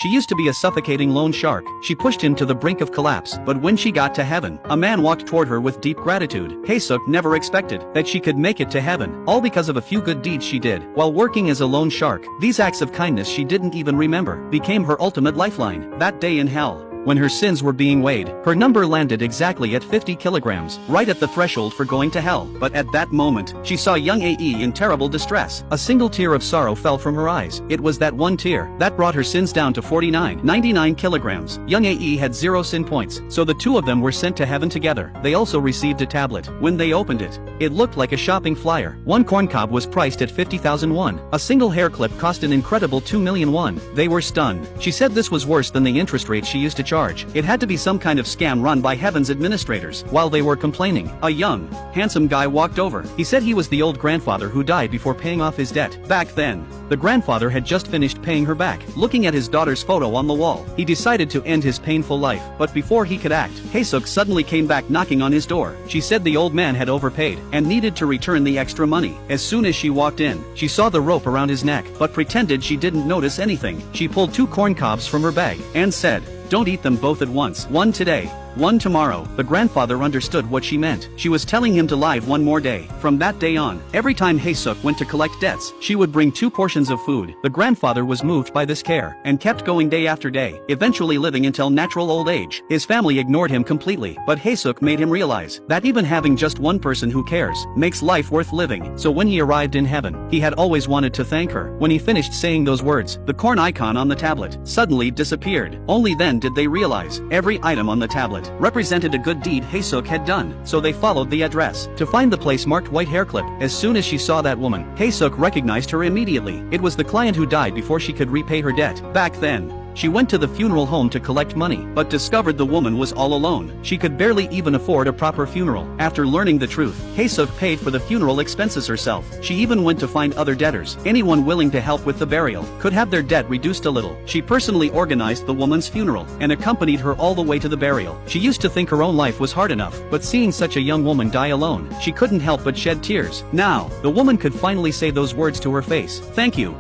She used to be a suffocating loan shark. She pushed him to the brink of collapse, but when she got to heaven, a man walked toward her with deep gratitude. Haesuk never expected that she could make it to heaven, all because of a few good deeds she did while working as a loan shark. These acts of kindness she didn't even remember became her ultimate lifeline. That day in hell, when her sins were being weighed, her number landed exactly at 50 kilograms, right at the threshold for going to hell. But at that moment, she saw young Ae in terrible distress. A single tear of sorrow fell from her eyes. It was that one tear that brought her sins down to 99 kilograms. Young Ae had 0 sin points, so the two of them were sent to heaven together. They also received a tablet. When they opened it, it looked like a shopping flyer. One corncob was priced at 50,000 won. A single hair clip cost an incredible 2 million won. They were stunned. She said this was worse than the interest rate she used to charge. It had to be some kind of scam run by heaven's administrators. While they were complaining, a young, handsome guy walked over. He said he was the old grandfather who died before paying off his debt. Back then, the grandfather had just finished paying her back. Looking at his daughter's photo on the wall, he decided to end his painful life. But before he could act, Haesuk suddenly came back knocking on his door. She said the old man had overpaid and needed to return the extra money. As soon as she walked in, she saw the rope around his neck, but pretended she didn't notice anything. She pulled 2 corn cobs from her bag and said, "Don't eat them both at once. One today, one tomorrow." The grandfather understood what she meant. She was telling him to live one more day. From that day on, every time Haesuk went to collect debts, she would bring 2 portions of food. The grandfather was moved by this care and kept going day after day, eventually living until natural old age. His family ignored him completely, but Haesuk made him realize that even having just one person who cares makes life worth living. So when he arrived in heaven, he had always wanted to thank her. When he finished saying those words, the corn icon on the tablet suddenly disappeared. Only then did they realize every item on the tablet represented a good deed Haesuk had done, so they followed the address to find the place marked white hair clip. As soon as she saw that woman, Haesuk recognized her immediately. It was the client who died before she could repay her debt. Back then, she went to the funeral home to collect money, but discovered the woman was all alone. She could barely even afford a proper funeral. After learning the truth, Haesuk paid for the funeral expenses herself. She even went to find other debtors. Anyone willing to help with the burial could have their debt reduced a little. She personally organized the woman's funeral and accompanied her all the way to the burial. She used to think her own life was hard enough, but seeing such a young woman die alone, she couldn't help but shed tears. Now, the woman could finally say those words to her face. "Thank you."